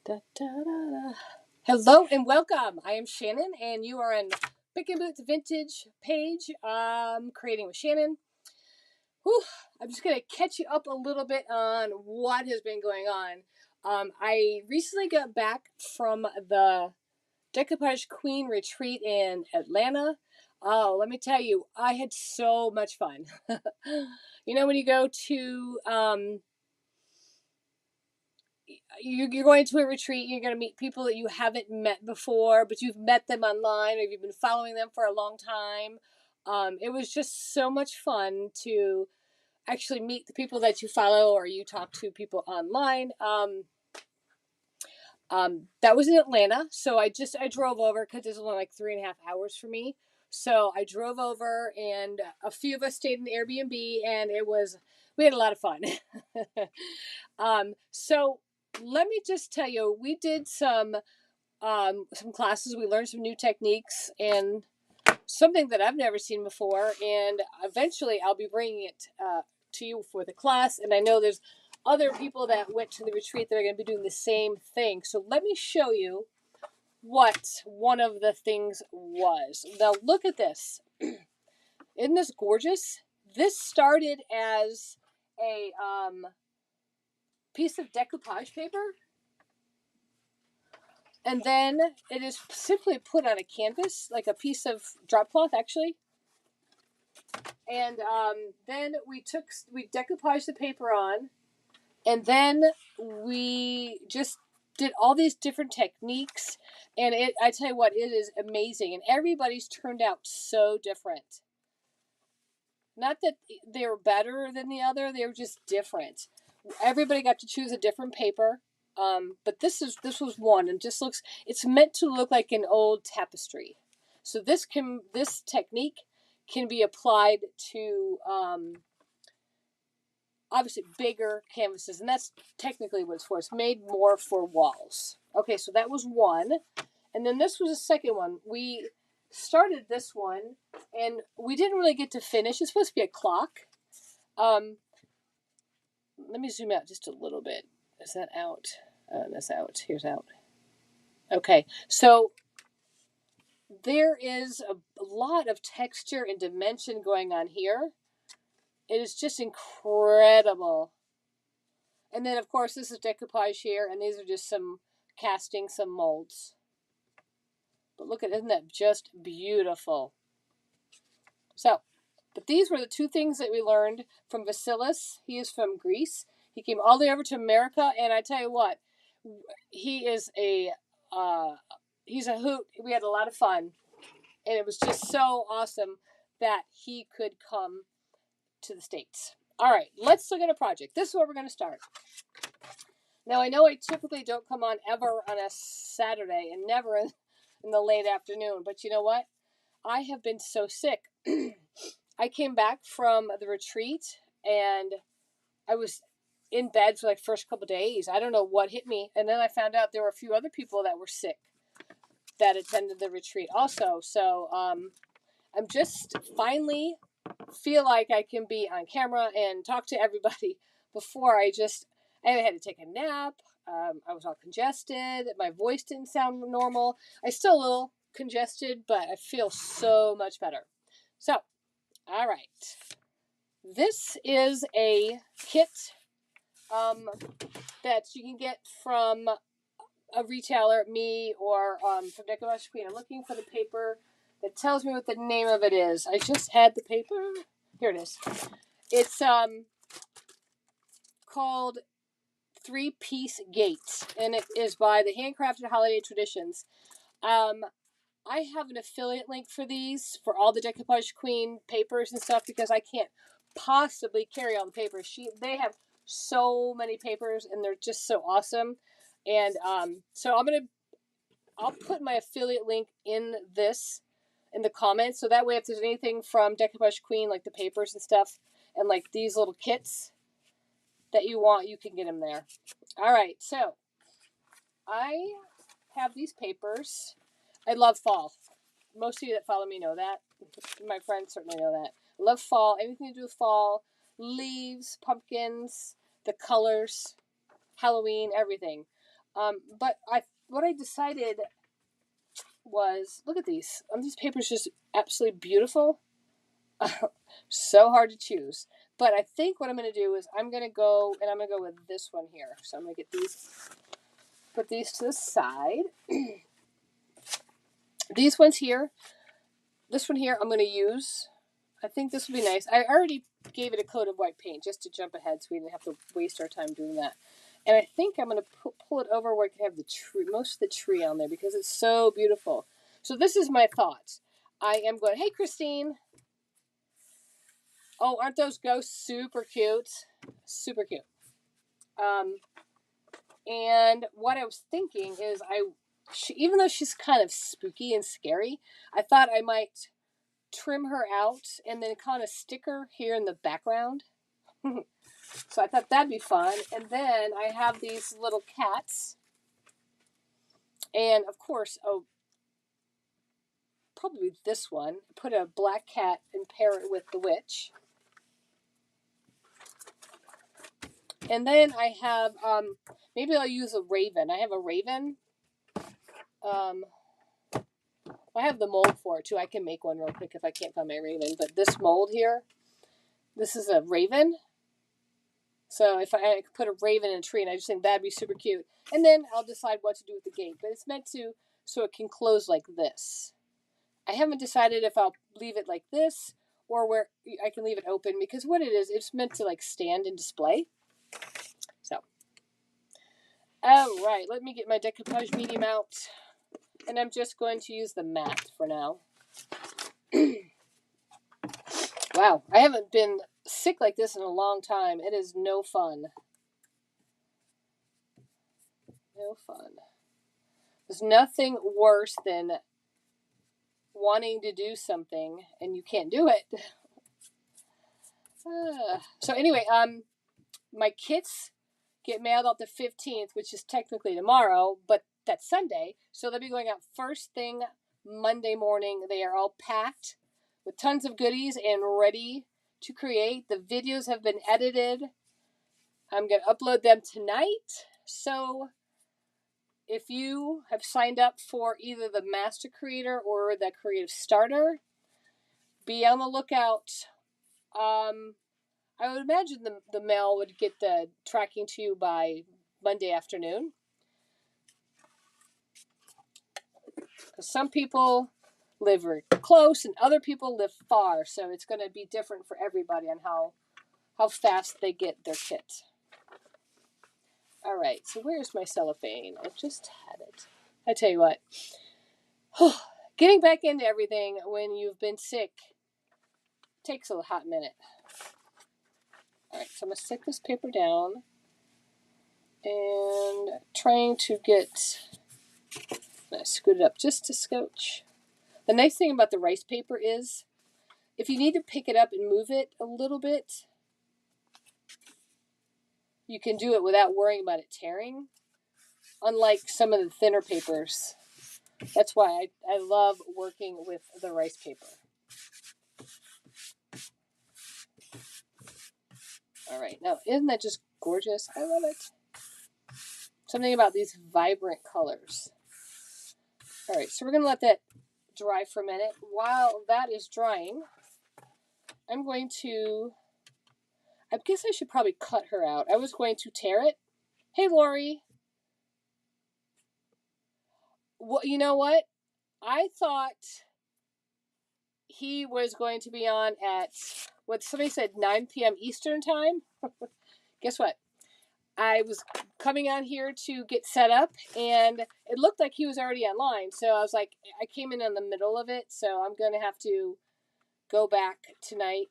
Da, da, da, da. Hello and welcome. I am Shannon, and you are on Pick and Boots Vintage page. Creating with Shannon. Whew, I'm just gonna catch you up a little bit on what has been going on. I recently got back from the Decoupage Queen Retreat in Atlanta. Oh, let me tell you, I had so much fun. You know, when you go to you're going to a retreat, you're going to meet people that you haven't met before, but you've met them online or you've been following them for a long time. It was just so much fun to actually meet the people that you follow or you talk to people online. That was in Atlanta, so I drove over because it's only like 3.5 hours for me. So I drove over, and a few of us stayed in Airbnb, and we had a lot of fun. So let me just tell you, we did some classes. We learned some new techniques and something that I've never seen before. And eventually, I'll be bringing it to you for the class. And I know there's other people that went to the retreat that are going to be doing the same thing. So let me show you what one of the things was. Now look at this. Isn't this gorgeous? This started as a piece of decoupage paper, and then it is simply put on a canvas, like a piece of drop cloth actually. And then we decoupaged the paper on, and then we just did all these different techniques, and I tell you what, it is amazing, and everybody's turned out so different. Not that they were better than the other, they were just different. Everybody got to choose a different paper, but this was one, and it's meant to look like an old tapestry. So this technique can be applied to obviously bigger canvases, and that's technically what it's for. It's made more for walls. Okay, so that was one, and then this was a second one. We started this one, and we didn't really get to finish. It's supposed to be a clock. Let me zoom out just a little bit. Is that out? That's out. Here's out. Okay, so there is a lot of texture and dimension going on here. It is just incredible. And then, of course, this is decoupage here, and these are just some molds. But look at, isn't that just beautiful? So, but these were the two things that we learned from Vasilis. He is from Greece. He came all the way over to America, and I tell you what, he is he's a hoot. We had a lot of fun, and it was just so awesome that he could come to the States. All right, let's look at a project. This is where we're going to start. Now, I know I typically don't come on ever on a Saturday and never in the late afternoon, but you know what? I have been so sick. I came back from the retreat, and I was in bed for like first couple days. I don't know what hit me, and then I found out there were a few other people that were sick that attended the retreat also. So I'm just finally feel like I can be on camera and talk to everybody. Before I had to take a nap. I was all congested. My voice didn't sound normal. I still a little congested, but I feel so much better. So, all right. This is a kit that you can get from a retailer, me, or from Decoupage Queen. I'm looking for the paper that tells me what the name of it is. I just had the paper. Here it is. It's called 3-Piece Gates, and it is by the Handcrafted Holiday Traditions. I have an affiliate link for these, for all the Decoupage Queen papers and stuff, because I can't possibly carry all the papers. They have so many papers, and they're just so awesome. And so I'll put my affiliate link in the comments, so that way if there's anything from Decoupage Queen, like the papers and stuff, and like these little kits that you want, you can get them there. All right, so I have these papers. I love fall. Most of you that follow me know that. My friends certainly know that. I love fall. Anything to do with fall. Leaves, pumpkins, the colors, Halloween, everything. But what I decided was, look at these. These papers just absolutely beautiful. So hard to choose. But I think what I'm going to do is I'm going to go with this one here. So I'm going to get these, put these to the side. These ones here, this one here I'm going to use. I think this will be nice. I already gave it a coat of white paint just to jump ahead so we didn't have to waste our time doing that. And I think I'm going to pull it over where I can have the tree, most of the tree on there because it's so beautiful. So this is my thought. I am going, hey, Christine. Oh, aren't those ghosts super cute? Super cute. And what I was thinking is even though she's kind of spooky and scary, I thought I might trim her out and then kind of stick her here in the background. So I thought that'd be fun. And then I have these little cats. And of course, probably this one. Put a black cat and pair it with the witch. And then I have, maybe I'll use a raven. I have a raven. I have the mold for it too. I can make one real quick if I can't find my raven. But this mold here, this is a raven. So if I could put a raven in a tree, and I just think that'd be super cute. And then I'll decide what to do with the gate. But it's meant to, so it can close like this. I haven't decided if I'll leave it like this or where I can leave it open, because what it is, it's meant to like stand and display. So, all right, let me get my decoupage medium out. And I'm just going to use the matte for now. Wow, I haven't been sick like this in a long time. It is no fun. No fun. There's nothing worse than wanting to do something and you can't do it. So anyway, my kits get mailed out the 15th, which is technically tomorrow, but that's Sunday. So they'll be going out first thing Monday morning. They are all packed with tons of goodies and ready to create. The videos have been edited. I'm going to upload them tonight. So if you have signed up for either the Master Creator or the Creative Starter, be on the lookout. I would imagine the mail would get the tracking to you by Monday afternoon. Because some people live very close and other people live far. So it's going to be different for everybody on how fast they get their kit. All right, so where's my cellophane? I just had it. I tell you what, getting back into everything when you've been sick takes a hot minute. All right, so I'm going to set this paper down and trying to get, I'm going to scoot it up just a scotch. The nice thing about the rice paper is if you need to pick it up and move it a little bit, you can do it without worrying about it tearing, unlike some of the thinner papers. That's why I love working with the rice paper. All right, now isn't that just gorgeous? I love it. Something about these vibrant colors. All right, so we're going to let that dry for a minute. While that is drying, I'm going to, I guess I should probably cut her out. I was going to tear it. Hey, Lori. Well, you know what? I thought he was going to be on at, what somebody said, 9 p.m. Eastern time. Guess what? I was coming on here to get set up, and it looked like he was already online. So I was like, I came in the middle of it, so I'm going to have to go back tonight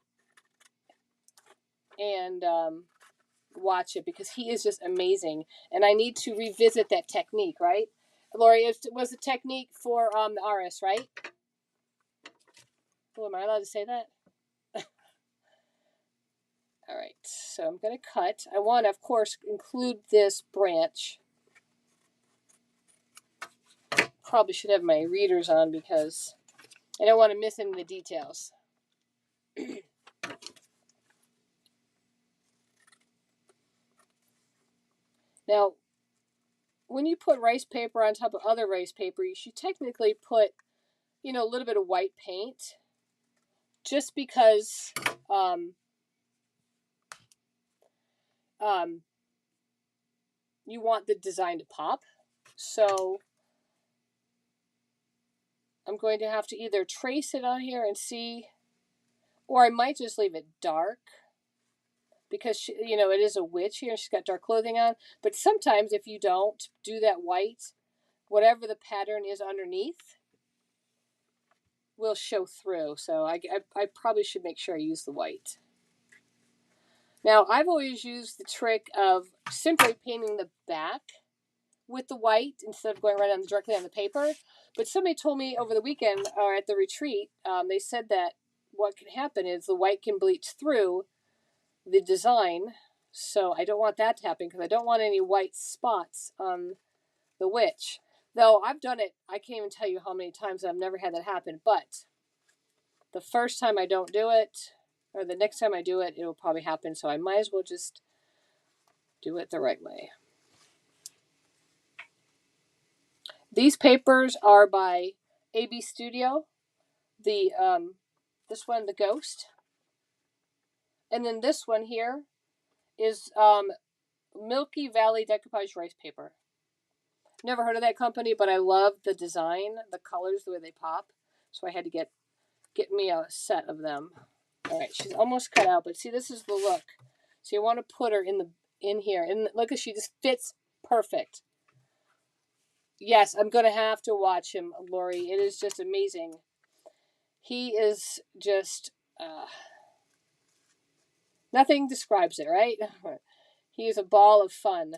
and watch it because he is just amazing. And I need to revisit that technique, right? Lori, it was a technique for the RS, right? Oh, am I allowed to say that? All right, so I'm going to cut. I want to, of course, include this branch. Probably should have my readers on because I don't want to miss any of the details. Now, when you put rice paper on top of other rice paper, you should technically put, you know, a little bit of white paint, just because you want the design to pop. So I'm going to have to either trace it on here and see, or I might just leave it dark, because she, you know, it is a witch here. She's got dark clothing on. But sometimes if you don't do that white, whatever the pattern is underneath will show through. So I probably should make sure I use the white. Now, I've always used the trick of simply painting the back with the white instead of going right on directly on the paper. But somebody told me over the weekend or at the retreat, they said that what can happen is the white can bleach through the design. So I don't want that to happen, because I don't want any white spots on the witch. Though I've done it, I can't even tell you how many times I've never had that happen. But the first time I don't do it, or the next time I do it, it will probably happen. So I might as well just do it the right way. These papers are by AB Studio. The this one, the Ghost, and then this one here is Milky Valley Decoupage rice paper. Never heard of that company, but I love the design, the colors, the way they pop. So I had to get me a set of them. All right, she's almost cut out, but see, this is the look. So you want to put her in here, and look, she just fits perfect. Yes, I'm gonna have to watch him, Lori. It is just amazing. He is just nothing describes it, right? He is a ball of fun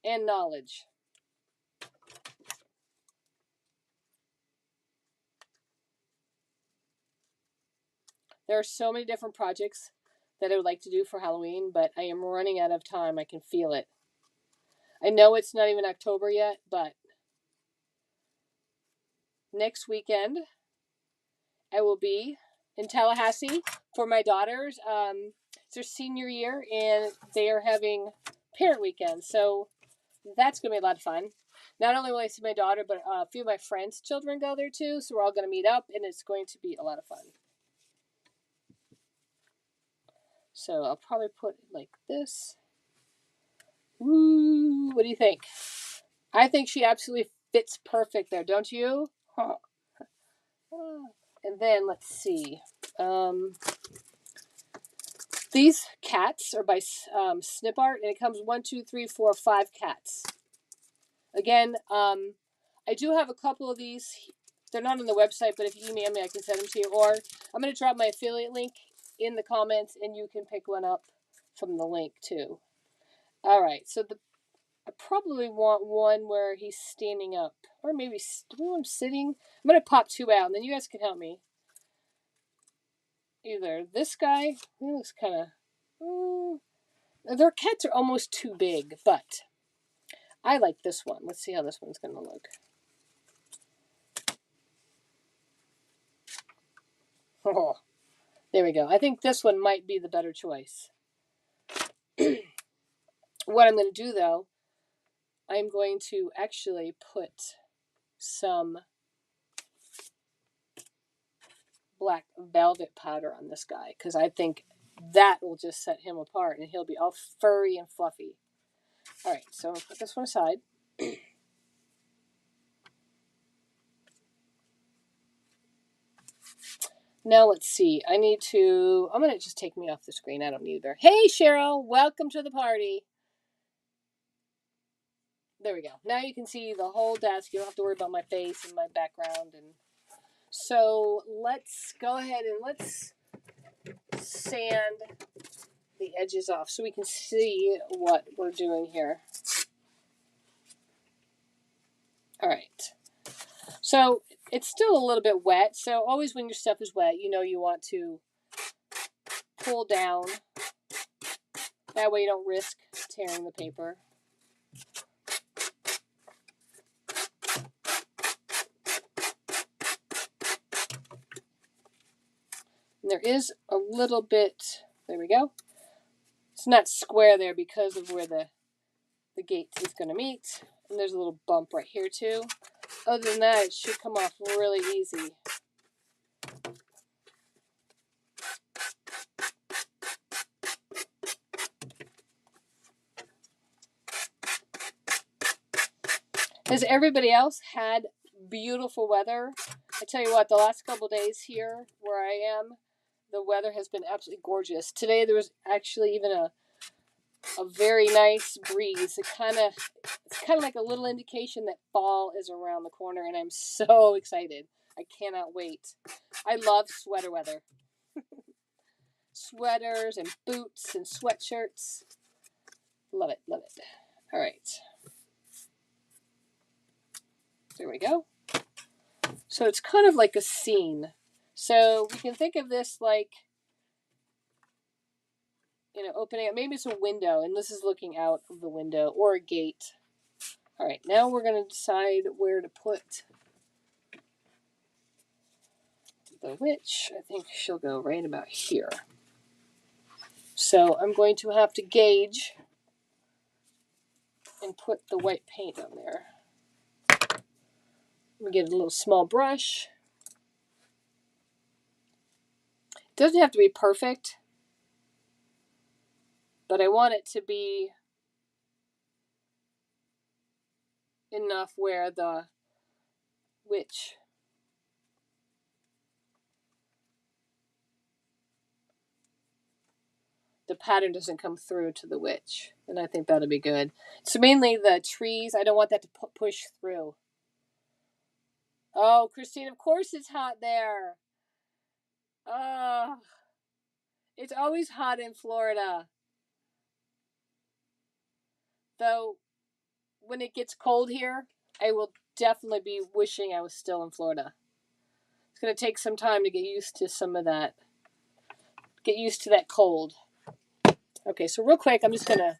and knowledge. There are so many different projects that I would like to do for Halloween, but I am running out of time. I can feel it. I know it's not even October yet, but next weekend I will be in Tallahassee for my daughters. It's their senior year, and they are having parent weekend, so that's going to be a lot of fun. Not only will I see my daughter, but a few of my friends' children go there too, so we're all going to meet up, and it's going to be a lot of fun. So I'll probably put it like this. Ooh, what do you think? I think she absolutely fits perfect there, don't you? Huh. And then let's see. These cats are by Snip Art, and it comes 1, 2, 3, 4, 5 cats. Again, I do have a couple of these. They're not on the website, but if you email me, I can send them to you. Or I'm going to drop my affiliate link in the comments, and you can pick one up from the link too. All right, so I probably want one where he's standing up, or maybe I'm sitting. I'm going to pop 2 out, and then you guys can help me. Either this guy, he looks kind of, their cats are almost too big, but I like this one. Let's see how this one's going to look. Oh, there we go. I think this one might be the better choice. What I'm going to do, though, I'm going to actually put some black velvet powder on this guy, because I think that will just set him apart, and he'll be all furry and fluffy. All right, so I'll put this one aside. Now let's see. I'm going to just take me off the screen. I don't need her. Hey, Cheryl, welcome to the party. There we go. Now you can see the whole desk. You don't have to worry about my face and my background. And so let's go ahead and let's sand the edges off so we can see what we're doing here. All right. So it's still a little bit wet. So always when your stuff is wet, you know you want to pull down. That way you don't risk tearing the paper. And there is a little bit, there we go. It's not square there because of where the gate is going to meet. And there's a little bump right here too. Other than that, it should come off really easy. Has everybody else had beautiful weather? I tell you what, the last couple days here where I am, the weather has been absolutely gorgeous. Today there was actually even a very nice breeze. It's kind of like a little indication that fall is around the corner, and I'm so excited. I cannot wait. I love sweater weather. Sweaters and boots and sweatshirts. Love it, love it. All right. There we go. So it's kind of like a scene. So we can think of this like, you know, opening up. Maybe it's a window, and this is looking out of the window, or a gate. All right, now we're going to decide where to put the witch. I think she'll go right about here. So I'm going to have to gauge and put the white paint on there. We get a little small brush. It doesn't have to be perfect, but I want it to be enough where the witch the pattern doesn't come through to the witch, and I think that'll be good. So mainly the trees, I don't want that to push through. Oh, Christine, of course it's hot there. It's always hot in Florida. Though, when it gets cold here, I will definitely be wishing I was still in Florida. It's going to take some time to get used to some of that. Get used to that cold. Okay, so real quick, I'm just going to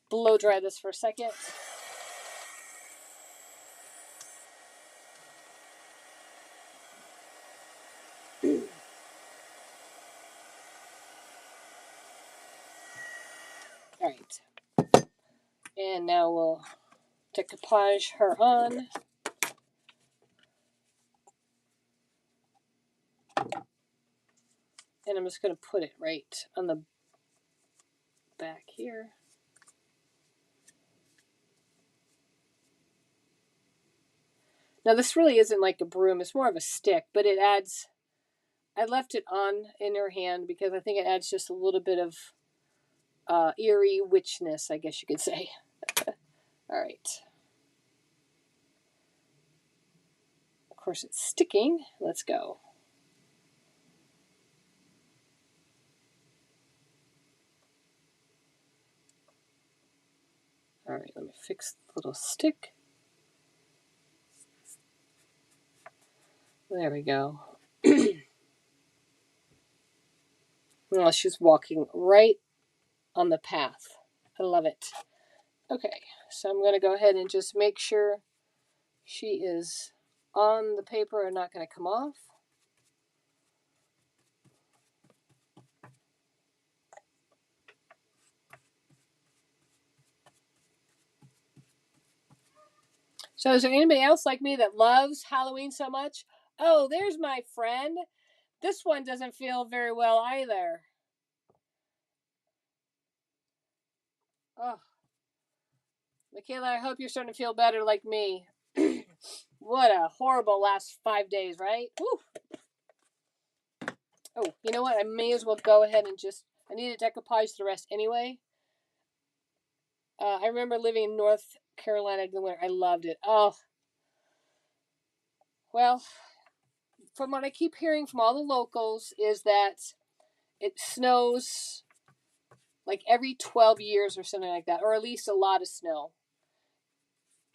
blow dry this for a second. All right. And now we'll decoupage her on. And I'm just going to put it right on the back here. Now this really isn't like a broom, it's more of a stick, but it adds, I left it on in her hand because I think it adds just a little bit of eerie witchness, I guess you could say. All right. Of course it's sticking. Let's go. All right, let me fix the little stick. There we go. Well, she's walking right on the path. I love it. Okay, so I'm going to go ahead and just make sure she is on the paper and not going to come off. So is there anybody else like me that loves Halloween so much? Oh, there's my friend. This one doesn't feel very well either. Oh, Michaela, I hope you're starting to feel better like me. What a horrible last 5 days, right? Woo. Oh, you know what? I may as well go ahead and just, I need to decoupage the rest anyway. I remember living in North Carolina in the winter. I loved it. Oh, well, from what I keep hearing from all the locals is that it snows like every 12 years or something like that, or at least a lot of snow.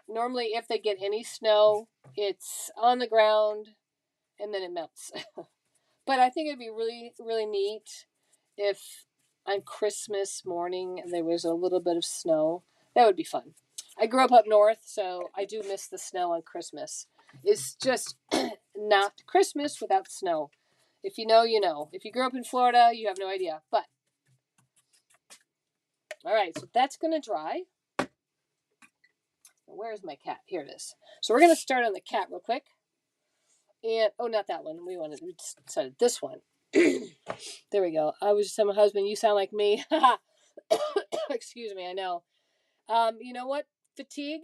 Normally, if they get any snow, it's on the ground and then it melts. But I think it'd be really, really neat if on Christmas morning there was a little bit of snow. That would be fun. I grew up north, so I do miss the snow on Christmas. It's just not Christmas without snow. If you know, you know. If you grew up in Florida, you have no idea. But, all right, so that's going to dry. Where's my cat? Here it is. So we're going to start on the cat real quick. And, oh, not that one. We decided this one. There we go. I was just telling my husband, you sound like me. Excuse me, I know. You know what? Fatigue.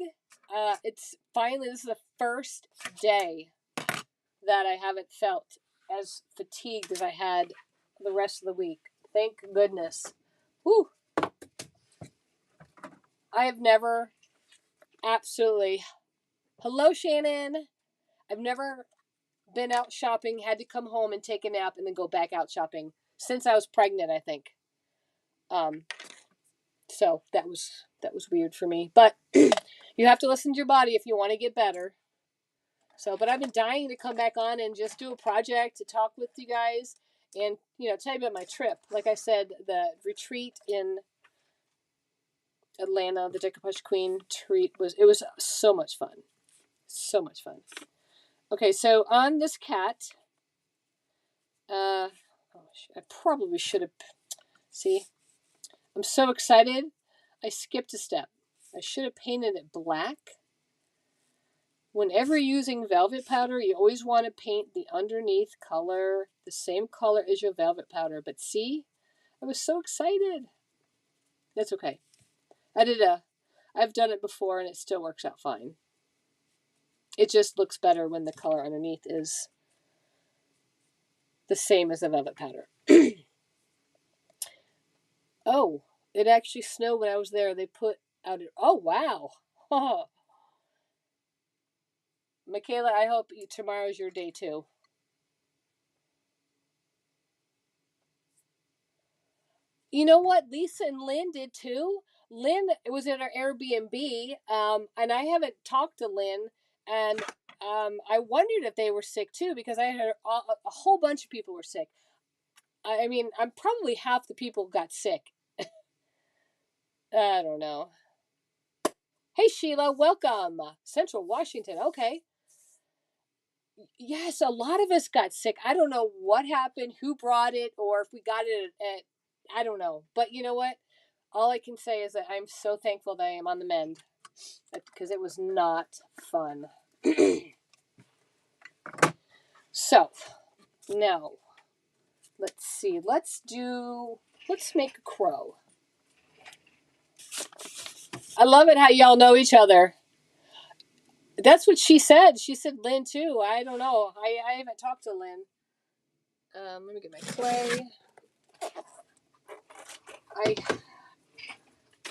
It's finally, this is the first day that I haven't felt as fatigued as I had the rest of the week. Thank goodness. Whew. I have never absolutely... Hello, Shannon. I've never been out shopping, had to come home and take a nap and then go back out shopping since I was pregnant, I think. So that was weird for me. But you have to listen to your body if you want to get better. So, but I've been dying to come back on and just do a project to talk with you guys and, tell you about my trip. Like I said, the retreat in Atlanta, the Decoupage Queen Retreat was so much fun. So much fun. Okay, so on this cat, I probably should have, see, I'm so excited. I skipped a step. I should have painted it black. Whenever using velvet powder, you always want to paint the underneath color the same color as your velvet powder. But see, I was so excited. That's okay. I've done it before and it still works out fine. It just looks better when the color underneath is the same as the velvet powder. Oh, it actually snowed when I was there. They put out oh, wow. Michaela, I hope tomorrow's your day too. You know what? Lisa and Lynn did too. Lynn was in our Airbnb, and I haven't talked to Lynn, and I wondered if they were sick too because I heard a whole bunch of people were sick. I mean, I'm probably half the people got sick. I don't know. Hey, Sheila, welcome. Central Washington. Okay. Yes, a lot of us got sick. I don't know what happened, who brought it, or if we got it at I don't know. But you know what? All I can say is that I'm so thankful that I am on the mend because it was not fun. So, now, let's see. Let's make a crow. I love it how y'all know each other. That's what she said. She said Lynn too. I don't know. I haven't talked to Lynn. Let me get my clay.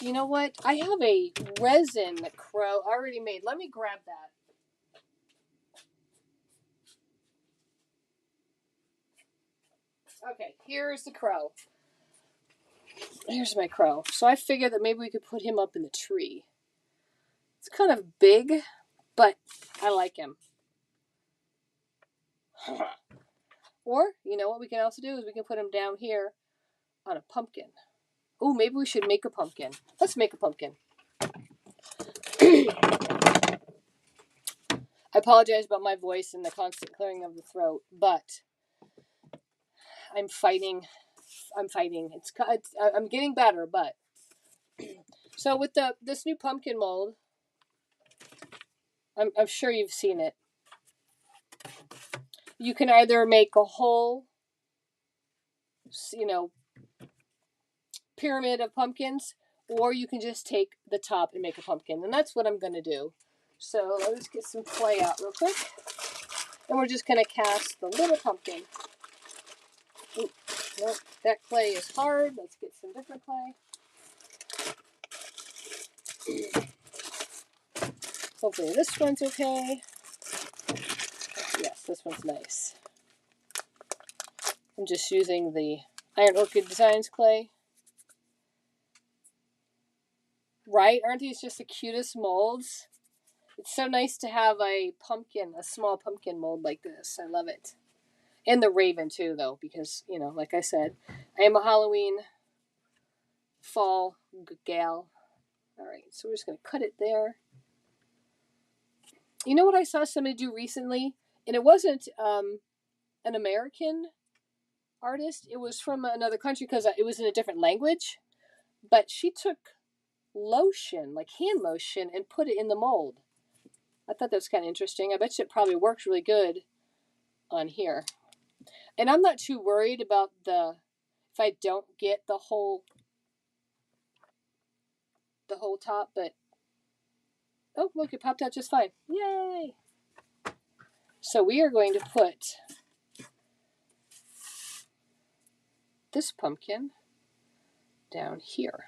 You know what? I have a resin crow already made. Let me grab that. Okay, here's the crow. Here's my crow. So I figured that maybe we could put him up in the tree. It's kind of big, but I like him. Or, you know what we can also do is we can put him down here on a pumpkin. Oh, maybe we should make a pumpkin. Let's make a pumpkin. I apologize about my voice and the constant clearing of the throat, but I'm fighting. I'm getting better, but so with this new pumpkin mold, I'm sure you've seen it. You can either make a whole, pyramid of pumpkins, or you can just take the top and make a pumpkin, and that's what I'm going to do. So let's get some clay out real quick, and we're just going to cast the little pumpkin. Ooh, nope, that clay is hard. Let's get some different clay. Hopefully this one's okay. Yes, this one's nice. I'm just using the Iron Orchid Designs clay. Right? Aren't these just the cutest molds? It's so nice to have a small pumpkin mold like this. I love it. And the raven too, though, because, like I said, I am a Halloween fall gal. All right, so we're just going to cut it there. You know what I saw somebody do recently? And it wasn't an American artist. It was from another country because it was in a different language. But she took lotion, like hand lotion, and put it in the mold. I thought that was kind of interesting. I bet you it probably works really good on here. And I'm not too worried about if I don't get the whole top, but oh, look, it popped out just fine. Yay! So we are going to put this pumpkin down here.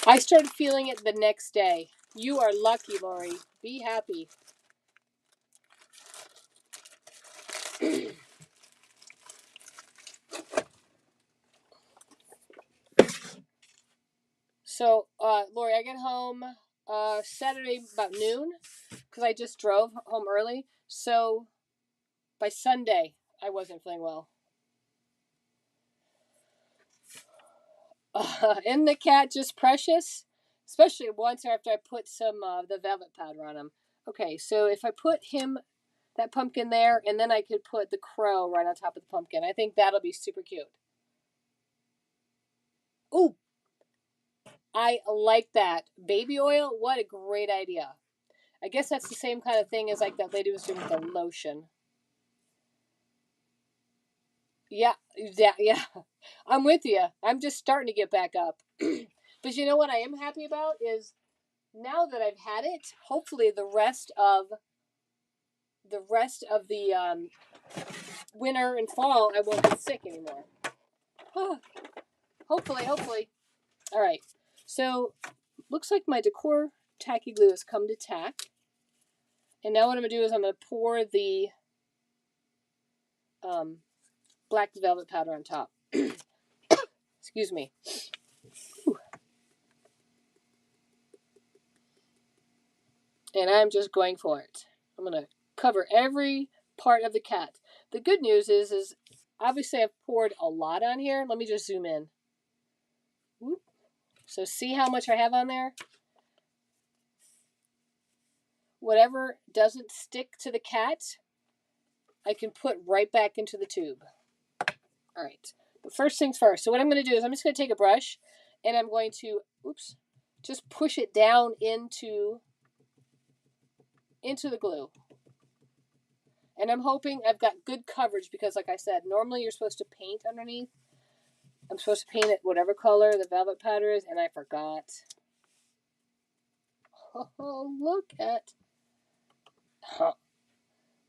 I started feeling it the next day. You are lucky, Lori. Be happy. So, Lori, I get home Saturday about noon because I just drove home early. So by Sunday, I wasn't feeling well. Isn't the cat just precious? Especially once after I put some of the velvet powder on him. Okay, so if I put that pumpkin there, and then I could put the crow right on top of the pumpkin. I think that'll be super cute. Ooh, I like that. Baby oil, what a great idea. I guess that's the same kind of thing as like that lady was doing with the lotion. Yeah. I'm with you. I'm just starting to get back up. But you know what I am happy about is now that I've had it, hopefully the rest of the winter and fall, I won't get sick anymore. Hopefully. All right. So looks like my decor tacky glue has come to tack. And now what I'm going to do is I'm going to pour the black velvet powder on top. Excuse me. Whew. And I'm just going for it. I'm going to cover every part of the cat. The good news is obviously I've poured a lot on here. Let me just zoom in. Whoop. So see how much I have on there? Whatever doesn't stick to the cat, I can put right back into the tube. All right. But first things first. So what I'm going to do is I'm just going to take a brush and I'm going to, just push it down into the glue. And I'm hoping I've got good coverage because, like I said, normally you're supposed to paint underneath. I'm supposed to paint it whatever color the velvet powder is, and I forgot. Oh, look at... Huh.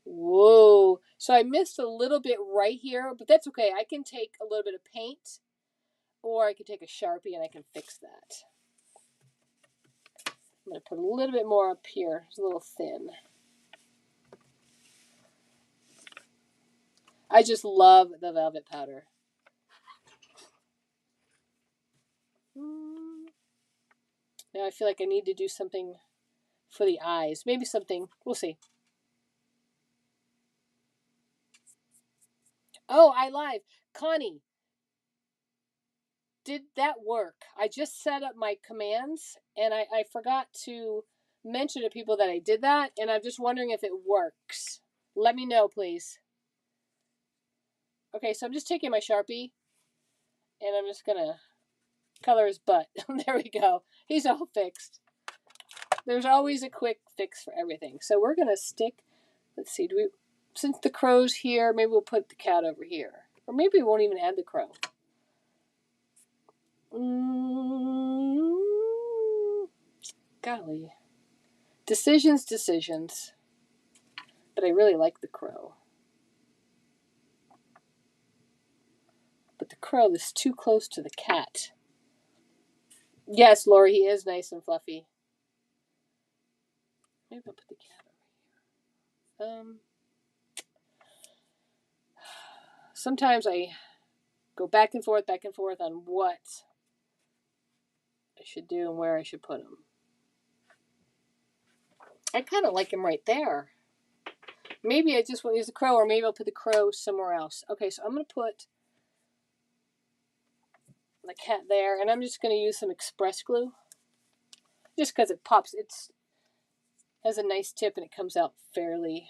Whoa. So I missed a little bit right here, but that's okay. I can take a little bit of paint, or I can take a Sharpie and I can fix that. I'm going to put a little bit more up here. It's a little thin. I just love the velvet powder. Now I feel like I need to do something for the eyes. Maybe something. We'll see. Oh, I lied. Connie, did that work? I just set up my commands, and I forgot to mention to people that I did that, and I'm just wondering if it works. Let me know, please. Okay, so I'm just taking my Sharpie, and I'm just going to color his butt. There we go. He's all fixed. There's always a quick fix for everything. So we're going to stick, let's see, since the crow's here, maybe we'll put the cat over here. Or maybe we won't even add the crow. Golly. Decisions. But I really like the crow. But the crow is too close to the cat. Yes, Lori, he is nice and fluffy. Maybe I'll put the cat over here. Sometimes I go back and forth on what I should do and where I should put him. I kind of like him right there. Maybe I just won't use the crow, or maybe I'll put the crow somewhere else. Okay, so I'm going to put the cat there, and I'm just going to use some express glue. Just because it pops. It has a nice tip, and it comes out fairly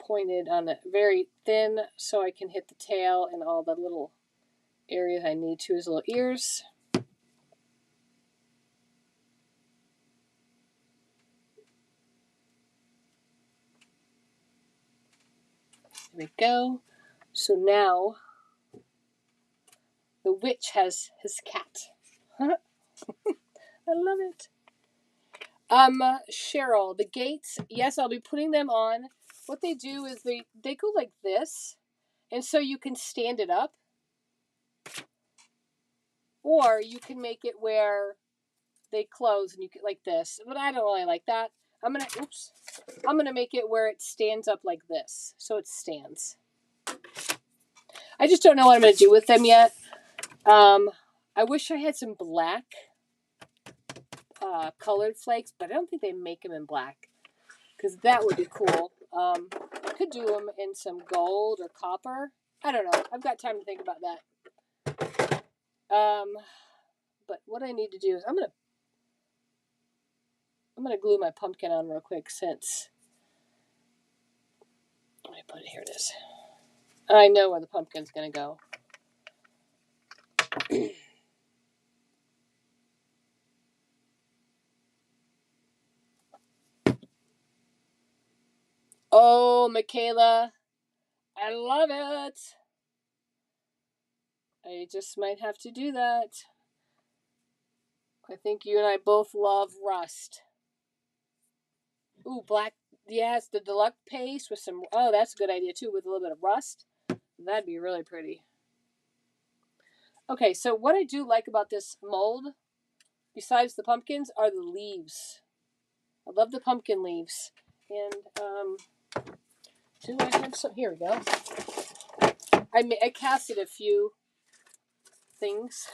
pointed on it very thin so I can hit the tail and all the little areas I need to, his little ears. There we go. So now the witch has his cat. I love it. Cheryl, the gates, yes, I'll be putting them on. What they do is they go like this, and so you can stand it up, or you can make it where they close and you can like this. But I don't really like that. I'm gonna make it where it stands up like this, so it stands. I just don't know what I'm gonna do with them yet. I wish I had some black colored flakes, but I don't think they make them in black, because that would be cool. I could do them in some gold or copper. I don't know. I've got time to think about that. But what I need to do is I'm gonna glue my pumpkin on real quick, since let me put it, here it is. I know where the pumpkin's gonna go. Oh, Michaela, I love it. I just might have to do that. I think you and I both love rust. Ooh, black. Yes, the deluxe paste with some. Oh, that's a good idea too, with a little bit of rust. That'd be really pretty. Okay, so what I do like about this mold, besides the pumpkins, are the leaves. I love the pumpkin leaves. And do I have some? Here we go. I casted a few things.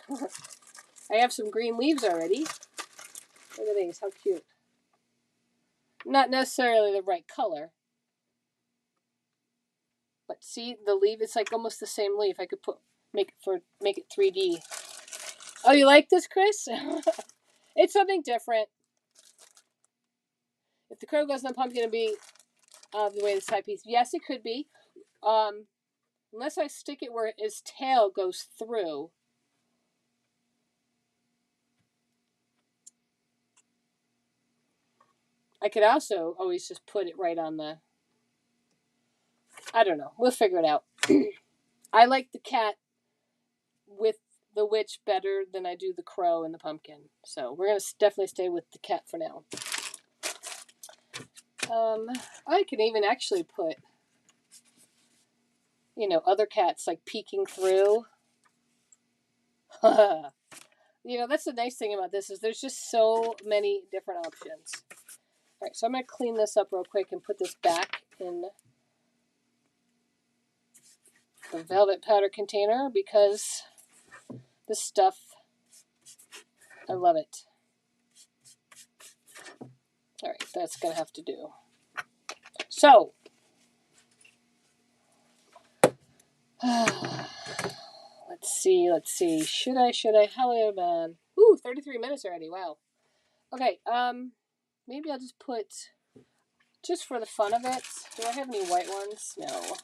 I have some green leaves already. Look at these, how cute. Not necessarily the right color, but see the leaf, it's like almost the same leaf. I could make it 3D. Oh, you like this, Chris? It's something different. If the crow goes on the pumpkin, it'll be the way the side piece. Yes, it could be. Unless I stick it where his tail goes through. I could also always just put it right on the... I don't know. We'll figure it out. I like the cat with the witch better than I do the crow and the pumpkin. So we're going to definitely stay with the cat for now. I can even actually put, other cats like peeking through. That's the nice thing about this, is there's just so many different options. All right, so I'm going to clean this up real quick and put this back in the velvet powder container, because this stuff, I love it. All right, that's going to have to do. So, let's see. Should I? Hello, man. Ooh, 33 minutes already. Wow. Okay, maybe I'll just put, just for the fun of it, do I have any white ones? No.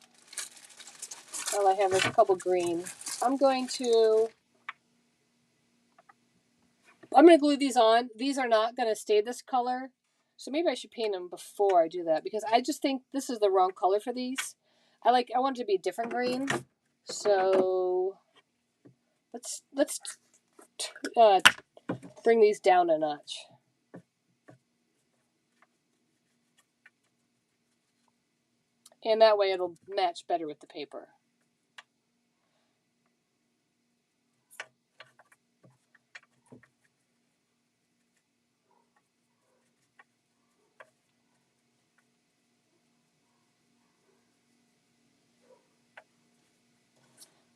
All I have is a couple green. I'm going to glue these on. These are not going to stay this color, so maybe I should paint them before I do that, because I just think this is the wrong color for these. I want it to be a different green, so let's bring these down a notch. And that way it'll match better with the paper.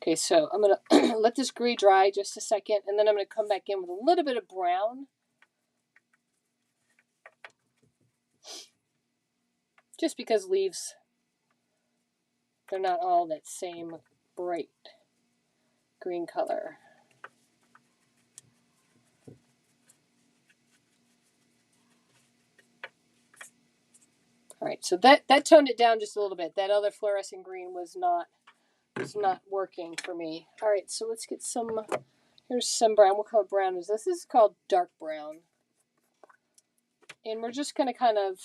Okay, so I'm going to let this green dry just a second, and then I'm going to come back in with a little bit of brown. Just because leaves, they're not all that same bright green color. All right, so that toned it down just a little bit. That other fluorescent green was not working for me. All right, so let's get some. Here's some brown. What color brown is this? This is called dark brown, and we're just gonna kind of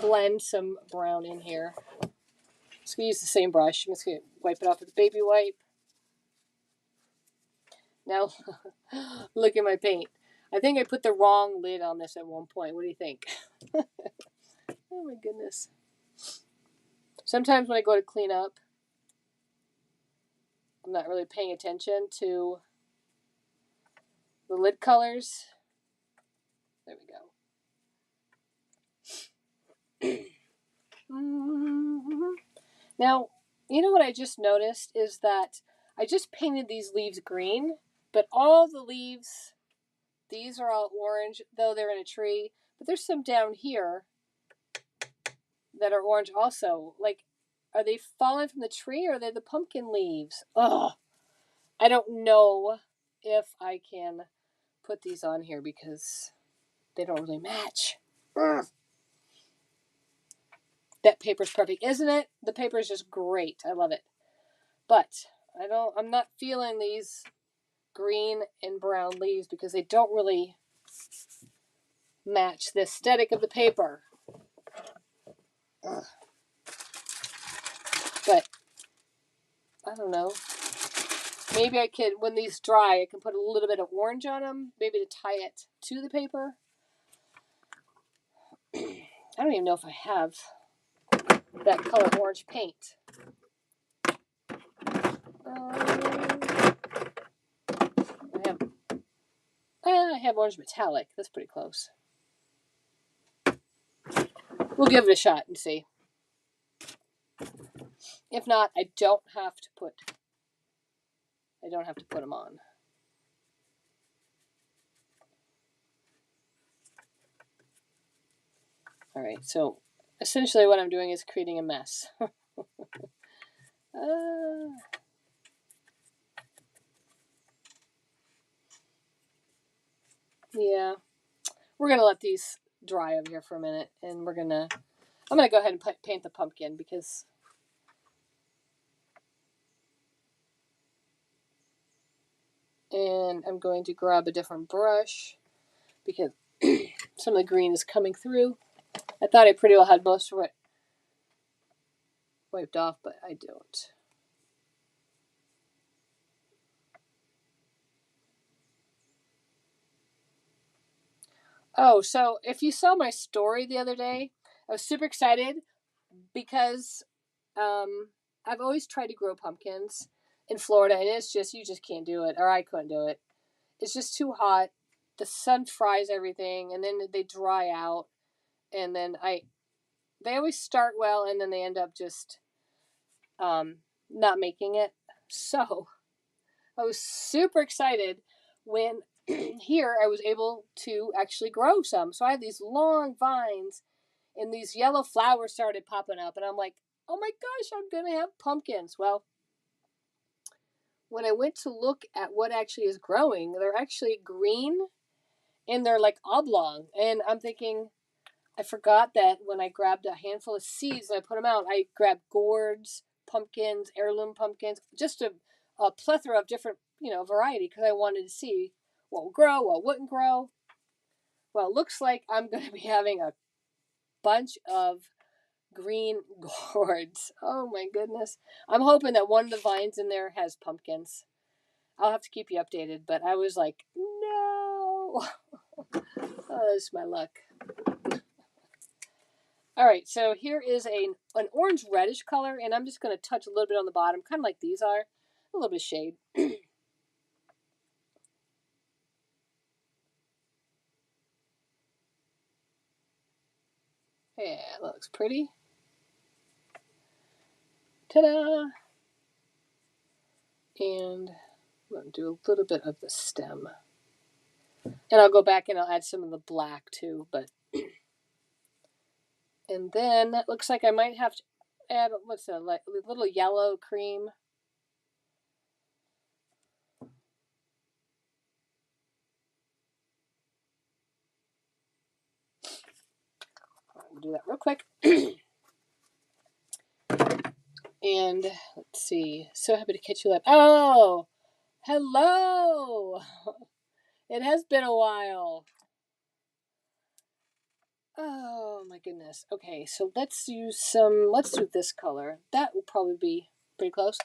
blend some brown in here. Just gonna use the same brush. I'm just gonna wipe it off with a baby wipe. Now, look at my paint. I think I put the wrong lid on this at one point. What do you think? Oh my goodness. Sometimes when I go to clean up, I'm not really paying attention to the lid colors. There we go. Now, you know what I just noticed is that I just painted these leaves green, but all the leaves, these are all orange, though they're in a tree. But there's some down here that are orange also. Like, are they falling from the tree or are they the pumpkin leaves? Ugh. I don't know if I can put these on here because they don't really match. Ugh. That paper's perfect, isn't it? The paper is just great. I love it. But I'm not feeling these green and brown leaves because they don't really match the aesthetic of the paper. Ugh. But I don't know. Maybe I could, when these dry, I can put a little bit of orange on them, maybe to tie it to the paper. I don't even know if I have that color orange paint. I have orange metallic. That's pretty close. We'll give it a shot and see. If not, I don't have to put them on. All right, so essentially what I'm doing is creating a mess. Yeah, we're gonna let these dry over here for a minute, and I'm gonna go ahead and paint the pumpkin because and I'm going to grab a different brush because some of the green is coming through. I thought I pretty well had most of it wiped off, but I don't. Oh, so if you saw my story the other day, I was super excited because I've always tried to grow pumpkins in Florida, and it's just, you just can't do it, or I couldn't do it. It's just too hot. The sun fries everything, and then they dry out, and then they always start well, and then they end up just not making it. So I was super excited when here I was able to actually grow some. So I had these long vines, and these yellow flowers started popping up, and I'm like, oh my gosh, I'm gonna have pumpkins. Well, when I went to look at what actually is growing, they're actually green and they're like oblong. And I'm thinking, I forgot that when I grabbed a handful of seeds and I put them out, I grabbed gourds, pumpkins, heirloom pumpkins, just a plethora of different, variety because I wanted to see what would grow, what wouldn't grow. Well, it looks like I'm going to be having a bunch of green gourds. Oh my goodness. I'm hoping that one of the vines in there has pumpkins. I'll have to keep you updated, but I was like, no. Oh, that's my luck. All right, so here is an orange reddish color, and I'm just going to touch a little bit on the bottom, kind of like these are, a little bit of shade. Yeah, that looks pretty. Ta-da! And I'm going to do a little bit of the stem. And I'll go back and I'll add some of the black too, but... And then it looks like I might have to add, what's that, like a little yellow cream. All do that real quick. And let's see. So happy to catch you up. Oh, hello. It has been a while. Oh my goodness. Okay, so let's do this color. That will probably be pretty close.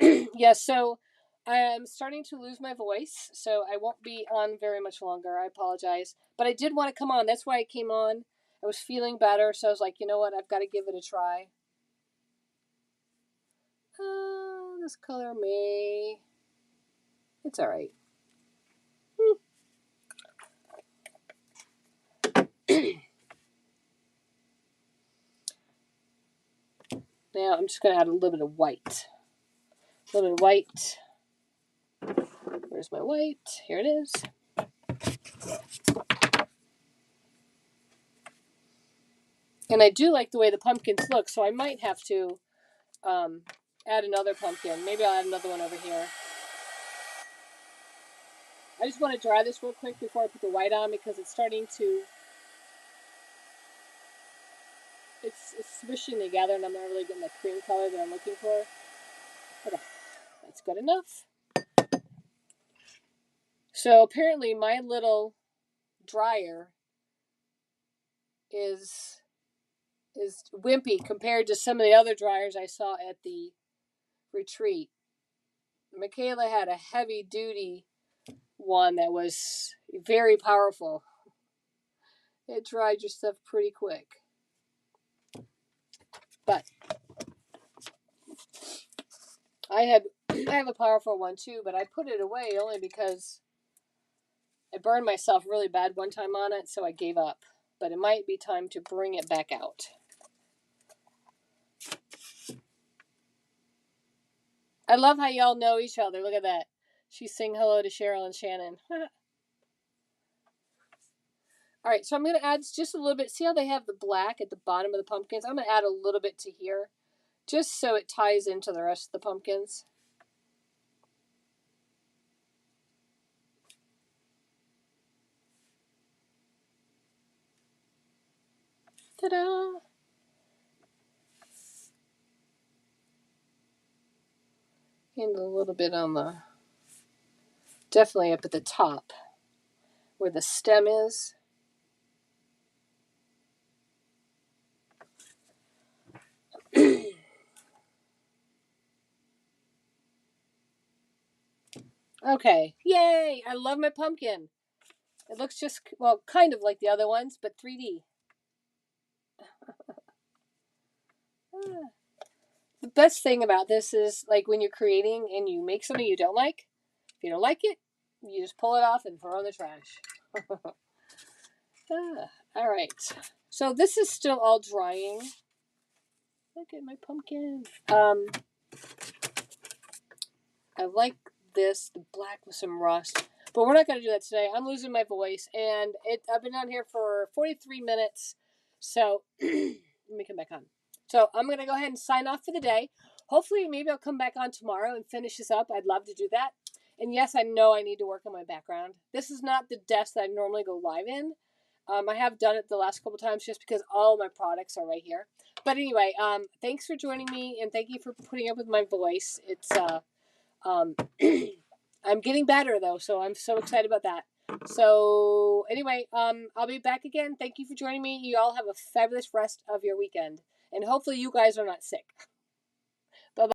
Yeah, so I am starting to lose my voice, so I won't be on very much longer. I apologize. But I did want to come on. That's why I came on. I was feeling better, so I was like, you know what? I've got to give it a try. This color may... It's all right. Now I'm just going to add a little bit of white. A little bit of white. Where's my white? Here it is. And I do like the way the pumpkins look, so I might have to add another pumpkin. Maybe I'll add another one over here. I just want to dry this real quick before I put the white on because it's starting to... It's smishing together and I'm not really getting the cream color that I'm looking for. Okay, that's good enough. So apparently my little dryer is wimpy compared to some of the other dryers I saw at the retreat. Michaela had a heavy duty one that was very powerful. It dried your stuff pretty quick. But I have a powerful one too, but I put it away only because I burned myself really bad one time on it, so I gave up. But it might be time to bring it back out. I love how y'all know each other. Look at that. She's saying hello to Cheryl and Shannon. Alright, so I'm going to add just a little bit. See how they have the black at the bottom of the pumpkins? I'm going to add a little bit to here, just so it ties into the rest of the pumpkins. Ta-da! And a little bit on the, definitely up at the top, where the stem is. Okay, yay! I love my pumpkin. It looks just, well, kind of like the other ones, but 3D. The best thing about this is, like, when you're creating and you make something you don't like, if you don't like it, you just pull it off and throw it in the trash. All right. So this is still all drying. Look at my pumpkin. I like this, the black with some rust. But we're not going to do that today. I'm losing my voice. And I've been on here for 43 minutes. So let me come back on. So I'm going to go ahead and sign off for the day. Hopefully, maybe I'll come back on tomorrow and finish this up. I'd love to do that. And yes, I know I need to work on my background. This is not the desk that I normally go live in. I have done it the last couple times just because all my products are right here. But anyway, thanks for joining me. And thank you for putting up with my voice. It's... I'm getting better though, so I'm so excited about that. So anyway, I'll be back again. Thank you for joining me. You all have a fabulous rest of your weekend, and hopefully you guys are not sick.